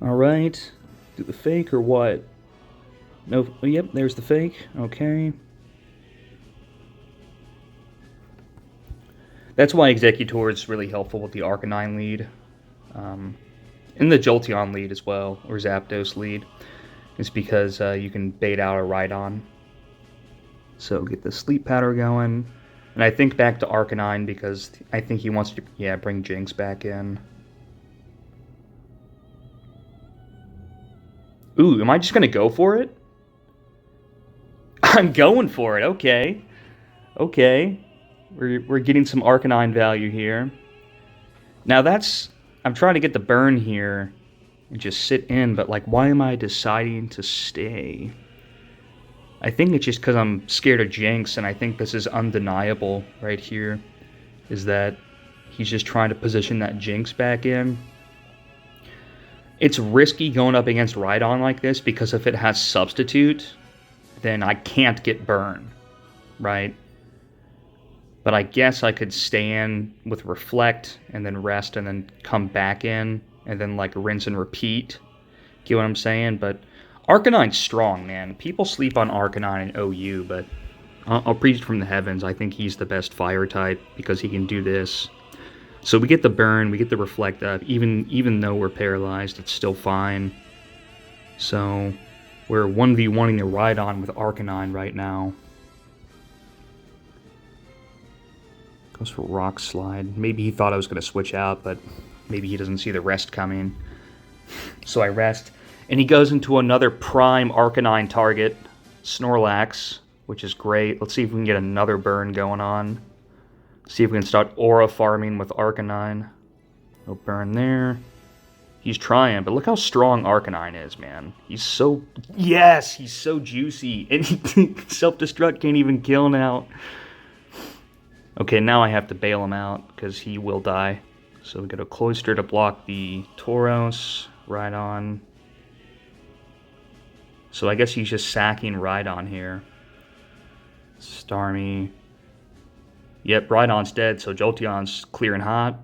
Alright. Do the fake or what? No, yep, there's the fake. Okay. That's why Executor is really helpful with the Arcanine lead. And the Jolteon lead as well, or Zapdos lead. Is because you can bait out a Rhydon. So get the Sleep Powder going. And I think back to Arcanine because I think he wants to, bring Jinx back in. Ooh, am I just going to go for it? I'm going for it, okay. Okay. We're getting some Arcanine value here. Now I'm trying to get the burn here and just sit in, but like, why am I deciding to stay? I think it's just because I'm scared of Jinx, and I think this is undeniable right here, is that he's just trying to position that Jinx back in. It's risky going up against Rhydon like this, because if it has Substitute, then I can't get burn, right? But I guess I could stay in with Reflect, and then rest, and then come back in, and then like rinse and repeat. Get what I'm saying? But Arcanine's strong, man. People sleep on Arcanine and OU, but I'll preach from the heavens. I think he's the best fire type because he can do this. So we get the burn, we get the Reflect up. Even though we're paralyzed, it's still fine. So we're 1v1ing the Rhydon with Arcanine right now. Goes for Rock Slide. Maybe he thought I was going to switch out, but maybe he doesn't see the rest coming. So I rest. And he goes into another prime Arcanine target, Snorlax, which is great. Let's see if we can get another burn going on. See if we can start aura farming with Arcanine. No burn there. He's trying, but look how strong Arcanine is, man. He's so... Yes! He's so juicy. And self-destruct can't even kill now. Okay, now I have to bail him out, because he will die. So we got a Cloyster to block the Tauros. Rhydon. So I guess he's just sacking Rhydon here. Starmie. Yep, Rhydon's dead, so Jolteon's clear and hot.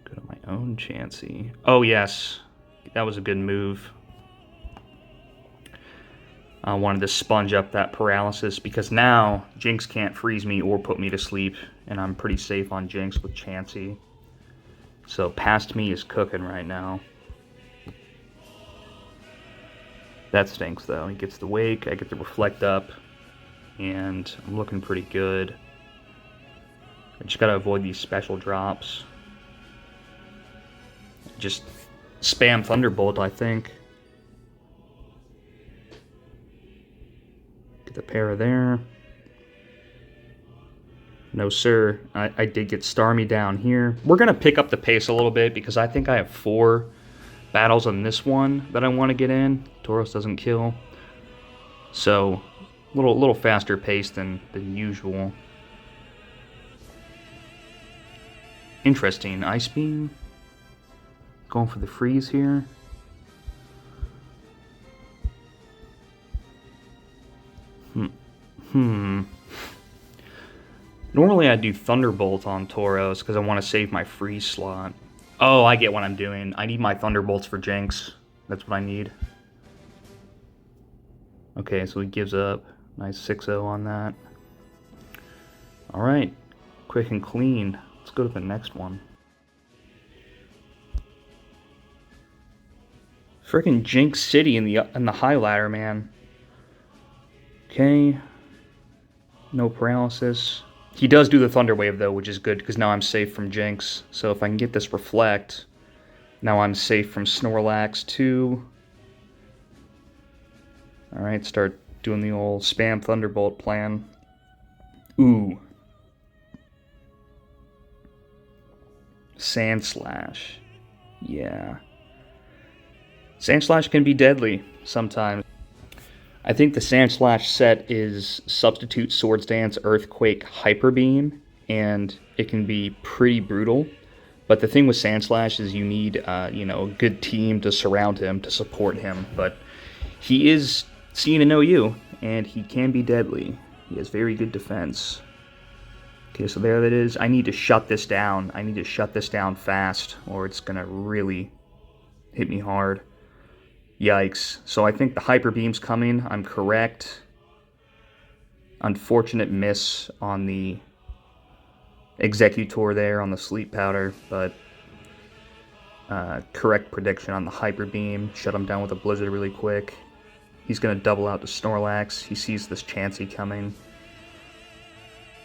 Go to my own Chansey. Oh, yes. That was a good move. I wanted to sponge up that paralysis because now Jinx can't freeze me or put me to sleep, and I'm pretty safe on Jinx with Chansey. So past me is cooking right now. That stinks though. He gets the Wake, I get the Reflect up, and I'm looking pretty good. I just gotta avoid these special drops. Just spam Thunderbolt, I think. Get the para there. No, sir. I did get Starmie down here. We're going to pick up the pace a little bit because I think I have 4 battles on this one that I want to get in. Tauros doesn't kill. So, a little faster pace than usual. Interesting. Ice Beam. Going for the freeze here. Normally I do Thunderbolt on Tauros because I want to save my freeze slot. Oh, I get what I'm doing. I need my Thunderbolts for Jinx. That's what I need. Okay, so he gives up. Nice 6-0 on that. Alright. Quick and clean. Let's go to the next one. Freaking Jinx City in the high ladder, man. Okay. No paralysis. He does do the Thunder Wave, though, which is good, because now I'm safe from Jinx. So if I can get this Reflect, now I'm safe from Snorlax, too. Alright, start doing the old spam Thunderbolt plan. Ooh. Sandslash. Yeah. Sandslash can be deadly sometimes. I think the Sandslash set is Substitute Swords Dance, Earthquake, Hyper Beam, and it can be pretty brutal. But the thing with Sandslash is you need, a good team to surround him, to support him. But he is seen in OU, and he can be deadly. He has very good defense. Okay, so there it is. I need to shut this down. I need to shut this down fast, or it's gonna really hit me hard. Yikes. So I think the hyper beam's coming. I'm correct. Unfortunate miss on the executor there on the sleep powder, but correct prediction on the hyper beam. Shut him down with a blizzard really quick. He's gonna double out to Snorlax. He sees this Chansey coming.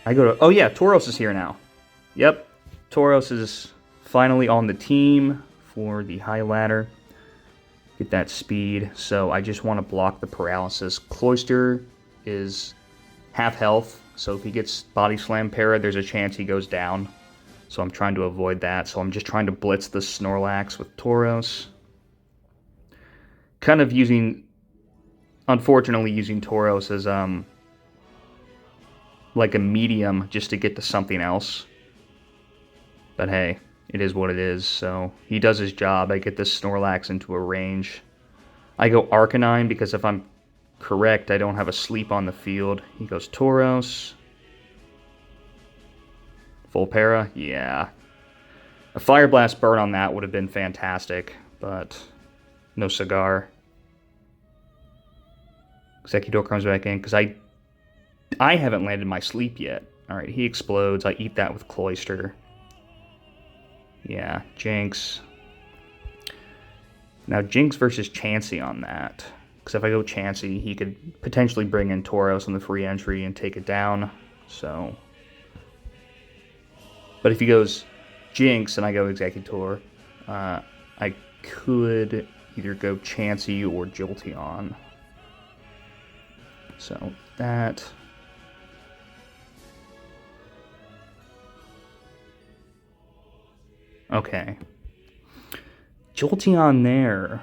I go to... Oh yeah, Tauros is here now. Yep, Tauros is finally on the team for the high ladder. Get that speed. So I just want to block the paralysis. Cloyster is half health, so if he gets body slam para, there's a chance he goes down. So I'm trying to avoid that. So I'm just trying to blitz the Snorlax with Tauros. Kind of unfortunately using Tauros as like a medium just to get to something else. But hey, it is what it is. So he does his job. I get this Snorlax into a range. I go Arcanine because if I'm correct, I don't have a sleep on the field. He goes Tauros. Full para? Yeah. A Fire Blast burn on that would have been fantastic, but no cigar. Executor comes back in because I haven't landed my sleep yet. Alright, he explodes. I eat that with Cloyster. Yeah, Jinx. Now, Jinx versus Chansey on that. Because if I go Chansey, he could potentially bring in Tauros on the free entry and take it down. So. But if he goes Jinx and I go Executor, I could either go Chansey or Jolteon. So, that... Okay. Jolteon there.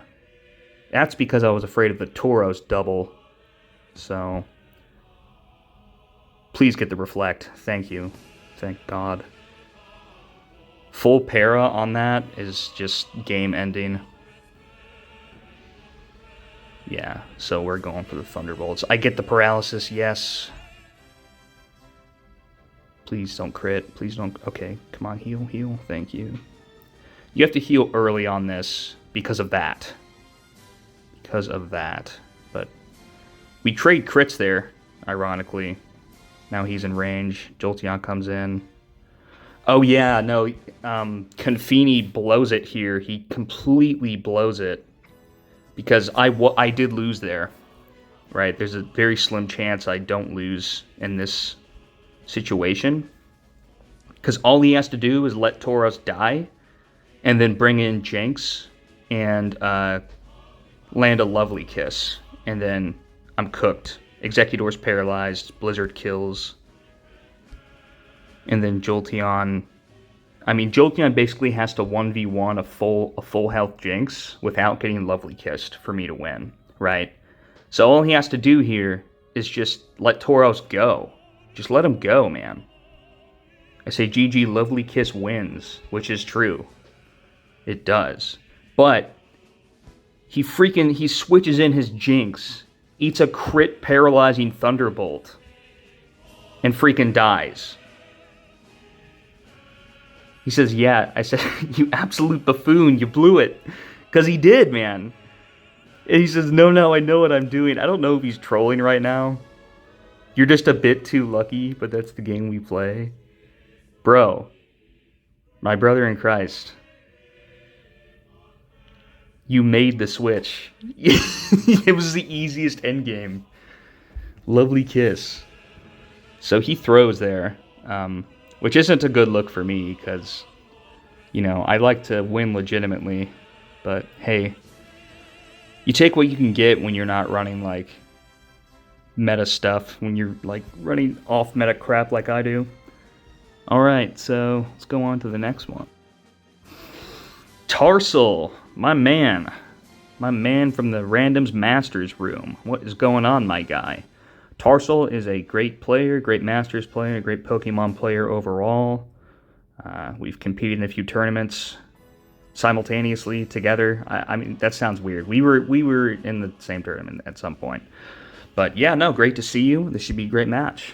That's because I was afraid of the Tauros double. So. Please get the reflect. Thank you. Thank God. Full para on that is just game ending. Yeah, so we're going for the Thunderbolts. I get the paralysis, yes. Please don't crit. Please don't... Okay, come on, heal, heal. Thank you. You have to heal early on this because of that. Because of that. But we trade crits there, ironically. Now he's in range. Jolteon comes in. Oh, yeah, no. Confini blows it here. He completely blows it. Because I did lose there. Right? There's a very slim chance I don't lose in this situation. Because all he has to do is let Tauros die. And then bring in Jinx. And land a lovely kiss. And then I'm cooked. Executor's paralyzed. Blizzard kills. And then Jolteon... I mean, Jolteon basically has to 1v1 a full health Jinx without getting lovely kissed for me to win, right? So all he has to do here is just let Tauros go. Just let him go, man. I say GG lovely kiss wins, which is true. It does. But he switches in his Jinx, eats a crit paralyzing Thunderbolt, and freaking dies. He says, yeah. I said, you absolute buffoon, you blew it. Because he did, man. And he says, no, I know what I'm doing. I don't know if he's trolling right now. You're just a bit too lucky, but that's the game we play. Bro. My brother in Christ. You made the switch. It was the easiest endgame. Lovely kiss. So he throws there. Which isn't a good look for me, because, you know, I like to win legitimately. But, hey, you take what you can get when you're not running, like, meta stuff. When you're, like, running off-meta crap like I do. Alright, so let's go on to the next one. Tarsal, my man. My man from the Randoms Masters room. What is going on, my guy? Tarsal is a great player, great Masters player, great Pokemon player overall. We've competed in a few tournaments simultaneously together. I mean, that sounds weird. We were in the same tournament at some point. But yeah, no, great to see you. This should be a great match.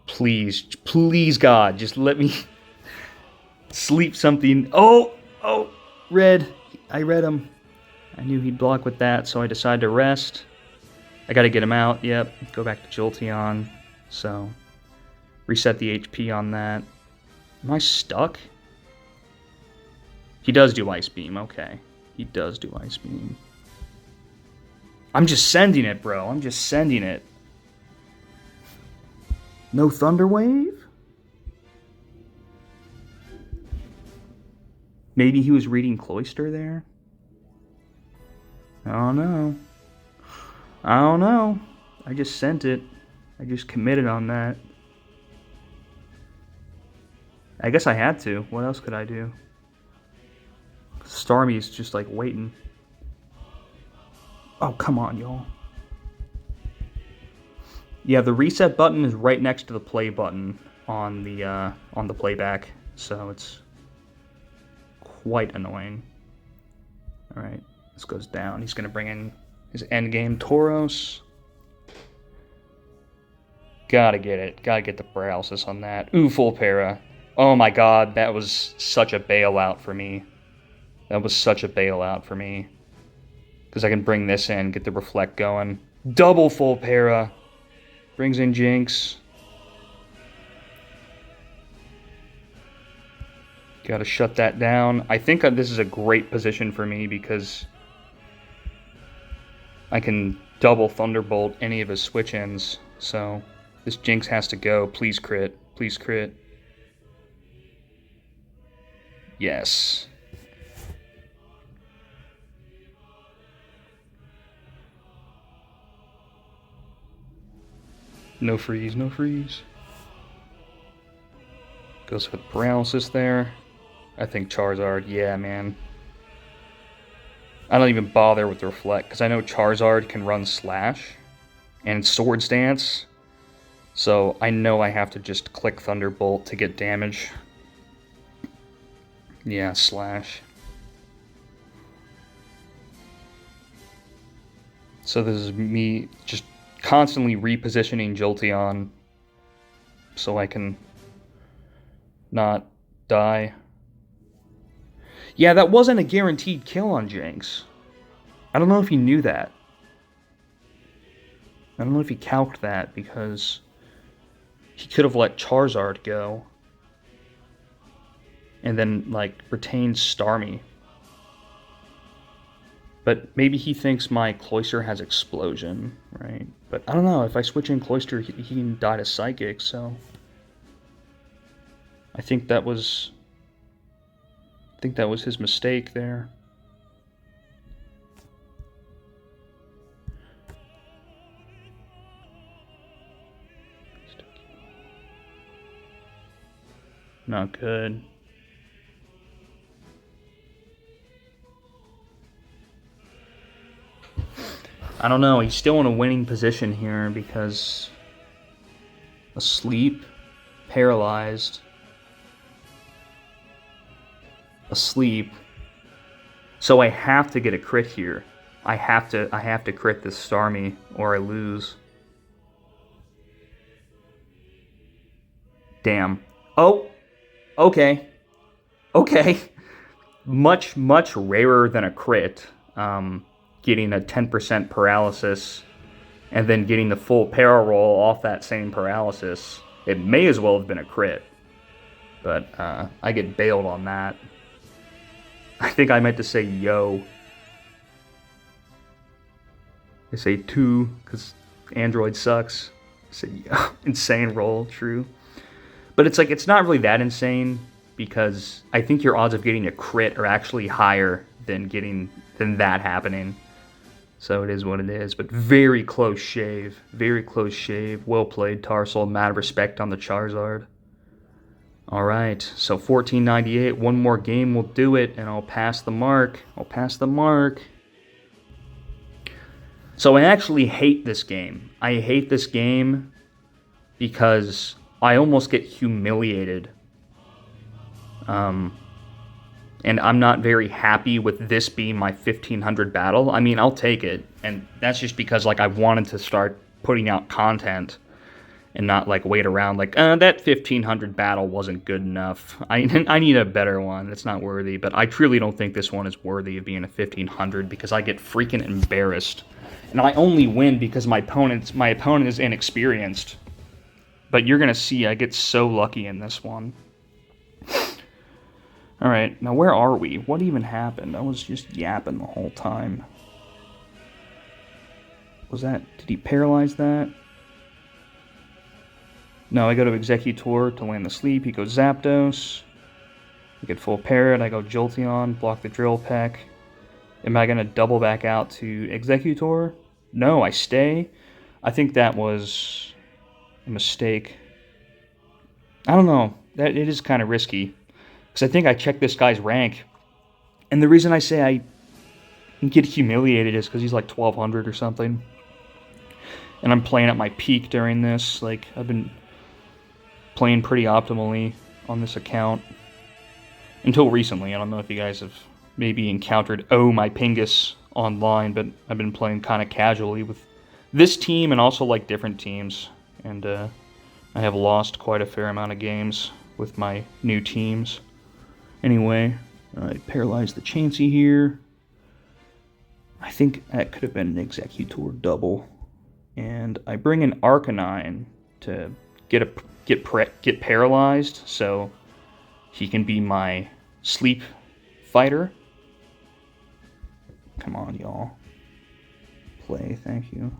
Please, please, God, just let me sleep something. Oh, red. I read him. I knew he'd block with that, so I decided to rest. I gotta get him out, yep. Go back to Jolteon. So, reset the HP on that. Am I stuck? He does do Ice Beam, okay. He does do Ice Beam. I'm just sending it, bro. I'm just sending it. No Thunder Wave? Maybe he was reading Cloyster there? I don't know. I don't know. I just sent it. I just committed on that. I guess I had to. What else could I do? Starmie's just like waiting. Oh, come on, y'all. Yeah, the reset button is right next to the play button on the playback, so it's quite annoying. All right, this goes down. He's gonna bring in his endgame Tauros. Gotta get it. Gotta get the paralysis on that. Ooh, full para. Oh my god, that was such a bailout for me. That was such a bailout for me. Because I can bring this in, get the reflect going. Double full para. Brings in Jinx. Gotta shut that down. I think this is a great position for me because I can double Thunderbolt any of his switch-ins. So this Jinx has to go. Please crit. Please crit. Yes. No freeze, no freeze. Goes with paralysis there. I think Charizard, yeah, man. I don't even bother with the reflect, because I know Charizard can run Slash and Swords Dance. So I know I have to just click Thunderbolt to get damage. Yeah, Slash. So this is me just constantly repositioning Jolteon so I can not die. Yeah, that wasn't a guaranteed kill on Jinx. I don't know if he knew that. I don't know if he calced that because he could have let Charizard go and then, like, retained Starmie. But maybe he thinks my Cloyster has Explosion, right? But I don't know, if I switch in Cloyster, he can die to Psychic, so I think that was his mistake there. Not good. I don't know, he's still in a winning position here because asleep, paralyzed, asleep. So I have to get a crit here. I have to crit this Starmie or I lose. Damn. Oh, okay. Okay. Much rarer than a crit. Getting a 10% paralysis and then getting the full para roll off that same paralysis. It may as well have been a crit. But I get bailed on that. I think I meant to say yo. I say 2 because Android sucks. I said yo. Insane roll, true. But it's like, it's not really that insane because I think your odds of getting a crit are actually higher than that happening. So it is what it is, but very close shave. Very close shave. Well played, Tarsal. Mad respect on the Charizard. Alright, so 1498. One more game will do it, and I'll pass the mark. I'll pass the mark. So I actually hate this game. I hate this game because I almost get humiliated. And I'm not very happy with this being my 1500 battle. I mean, I'll take it. And that's just because, like, I wanted to start putting out content. and not like wait around like that 1500 battle wasn't good enough. I need a better one. It's not worthy, but I truly don't think this one is worthy of being a 1500 because I get freaking embarrassed, and I only win because my opponent is inexperienced. But you're gonna see I get so lucky in this one. All right, now where are we? What even happened? I was just yapping the whole time. Did he paralyze that? No, I go to Executor to land the sleep. He goes Zapdos. I get full parrot. I go Jolteon, block the Drill Peck. Am I going to double back out to Executor? No, I stay. I think that was a mistake. I don't know. It is kind of risky. Because I think I checked this guy's rank. And the reason I say I get humiliated is because he's like 1200 or something. And I'm playing at my peak during this. Like, I've been playing pretty optimally on this account. Until recently. I don't know if you guys have maybe encountered my Pingus online, but I've been playing kind of casually with this team and also like different teams. And I have lost quite a fair amount of games with my new teams. Anyway, I paralyzed the Chansey here. I think that could have been an Executor double. And I bring in Arcanine to get paralyzed, so he can be my sleep fighter. Come on, y'all. Play, thank you.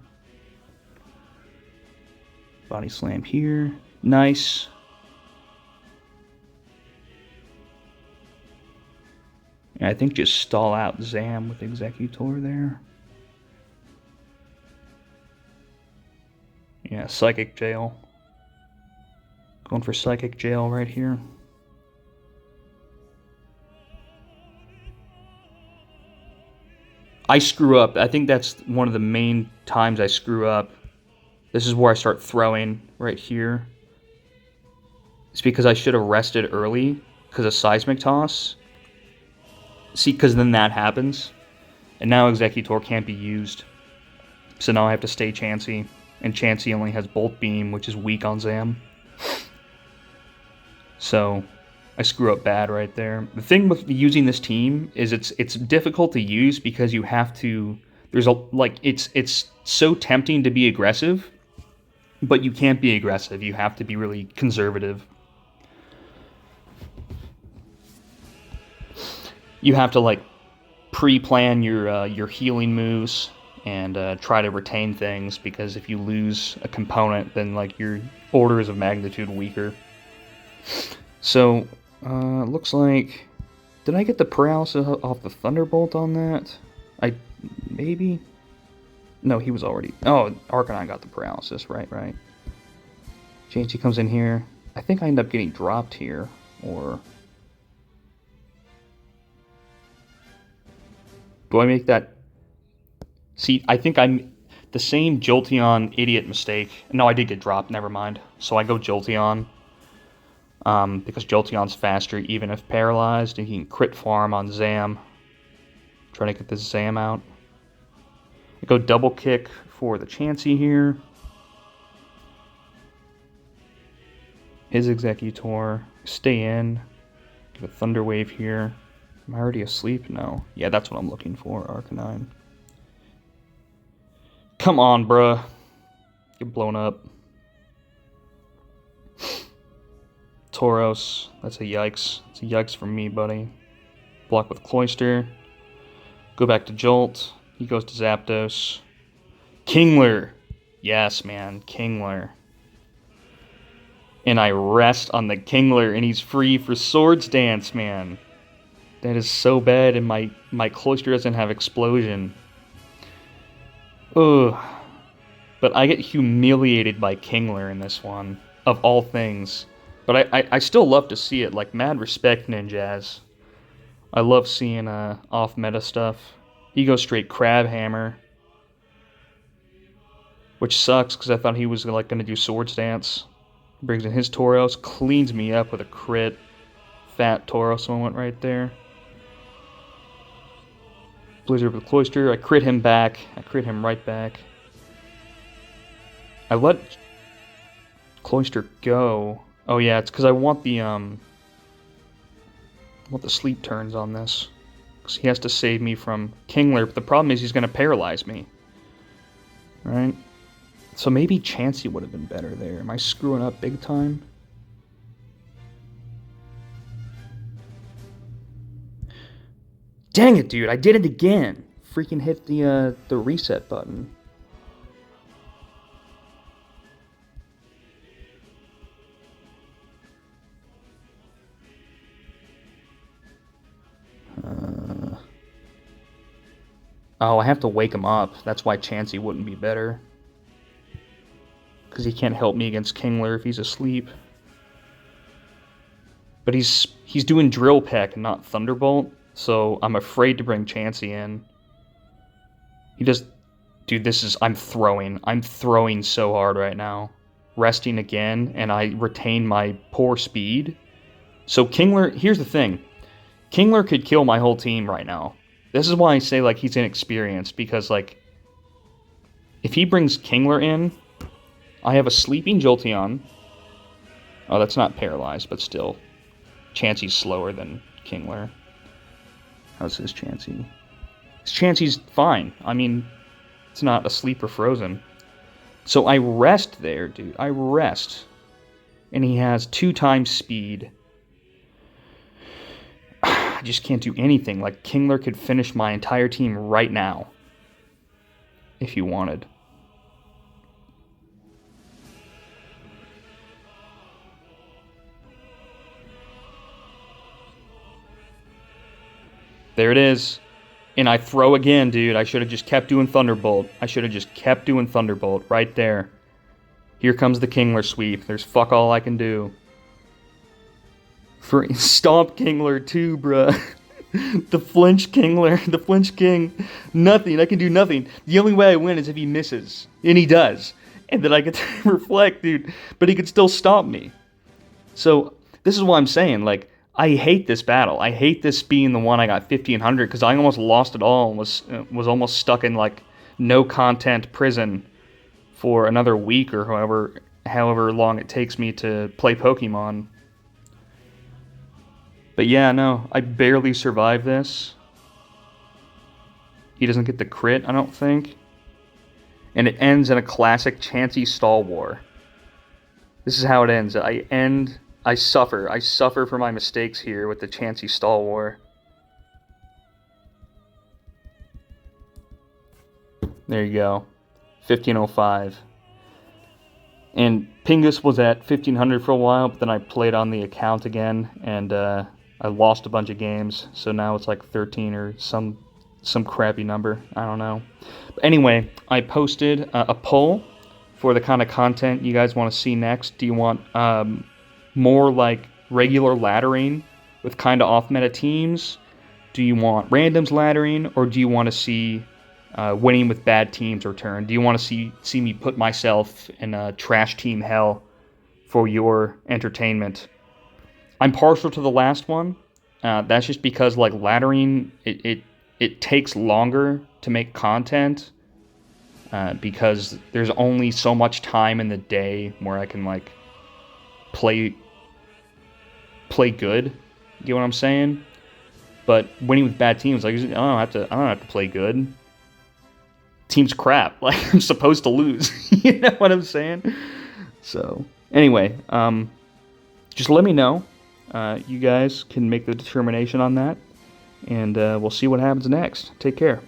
Body slam here. Nice. And I think just stall out Zam with Executor there. Yeah, Psychic Jail. Going for Psychic Jail right here. I screw up. I think that's one of the main times I screw up. This is where I start throwing right here. It's because I should have rested early because of Seismic Toss. See, because then that happens. And now Executor can't be used. So now I have to stay Chansey. And Chansey only has Bolt Beam, which is weak on Zam. So I screw up bad right there. The thing with using this team is it's difficult to use because you have to... It's so tempting to be aggressive, but you can't be aggressive. You have to be really conservative. You have to like pre-plan your healing moves and try to retain things, because if you lose a component, then like your orders of magnitude weaker. So looks like, did I get the paralysis off the Thunderbolt on that? Maybe. No, he was already. Oh, Arcanine got the paralysis. Right. Chansey comes in here. I think I end up getting dropped here, or. Do I make that? See, I think I'm the same Jolteon idiot mistake. No, I did get dropped. Never mind. So I go Jolteon. Because Jolteon's faster even if paralyzed, and he can crit farm on Zam. Trying to get this Zam out. I go double kick for the Chansey here. His Executor. Stay in. Give a Thunder Wave here. Am I already asleep? No. Yeah, that's what I'm looking for, Arcanine. Come on, bruh. Get blown up. Tauros. That's a yikes. It's a yikes for me, buddy. Block with Cloyster. Go back to Jolt. He goes to Zapdos. Kingler. Yes, man. Kingler. And I rest on the Kingler, and he's free for Swords Dance, man. That is so bad, and my Cloyster doesn't have Explosion. Ugh. But I get humiliated by Kingler in this one, of all things. But I still love to see it. Like, mad respect, Ninjazz. I love seeing off-meta stuff. He goes straight Crab Hammer. Which sucks, because I thought he was like going to do Swords Dance. Brings in his Tauros, cleans me up with a crit. Fat Tauros moment right there. Blizzard with Cloyster. I crit him back. I crit him right back. Cloister go. Oh yeah, it's because I want the sleep turns on this. Because he has to save me from Kingler, but the problem is he's going to paralyze me. Right? So maybe Chansey would have been better there. Am I screwing up big time? Dang it, dude. I did it again. Freaking hit the reset button. Oh, I have to wake him up. That's why Chansey wouldn't be better. Because he can't help me against Kingler if he's asleep. But he's doing Drill Peck and not Thunderbolt, so I'm afraid to bring Chansey in. He just... Dude, this is... I'm throwing so hard right now. Resting again, and I retain my poor speed. So Kingler... Here's the thing. Kingler could kill my whole team right now. This is why I say, like, he's inexperienced, because, like, if he brings Kingler in, I have a sleeping Jolteon. Oh, that's not paralyzed, but still. Chansey's slower than Kingler. How's his Chansey? His Chansey's fine. I mean, it's not asleep or frozen. So I rest there, dude. I rest. And he has 2 times speed. I just can't do anything. Like, Kingler could finish my entire team right now. If you wanted. There it is. And I throw again, dude. I should have just kept doing Thunderbolt. Right there. Here comes the Kingler sweep. There's fuck all I can do. Stomp Kingler too, bruh. The flinch Kingler. The flinch king. Nothing. I can do nothing. The only way I win is if he misses. And he does. And then I get to reflect, dude. But he could still stomp me. So, this is what I'm saying. Like, I hate this battle. I hate this being the one I got 1500 because I almost lost it all and was almost stuck in, like, no content prison for another week or however long it takes me to play Pokemon. But yeah, no, I barely survived this. He doesn't get the crit, I don't think. And it ends in a classic Chansey stall war. This is how it ends. I suffer for my mistakes here with the Chansey stall war. There you go. 1505. And Pingus was at 1500 for a while, but then I played on the account again, and I lost a bunch of games, so now it's like 13 or some crappy number. I don't know. But anyway, I posted a poll for the kind of content you guys want to see next. Do you want more like regular laddering with kind of off-meta teams? Do you want randoms laddering, or do you want to see winning with bad teams return? Do you want to see me put myself in a trash team hell for your entertainment? I'm partial to the last one. That's just because, like, laddering, it takes longer to make content because there's only so much time in the day where I can, like, play good. You get what I'm saying? But winning with bad teams, like, I don't have to play good. Team's crap. Like, I'm supposed to lose. You know what I'm saying? So anyway, just let me know. You guys can make the determination on that, and we'll see what happens next. Take care.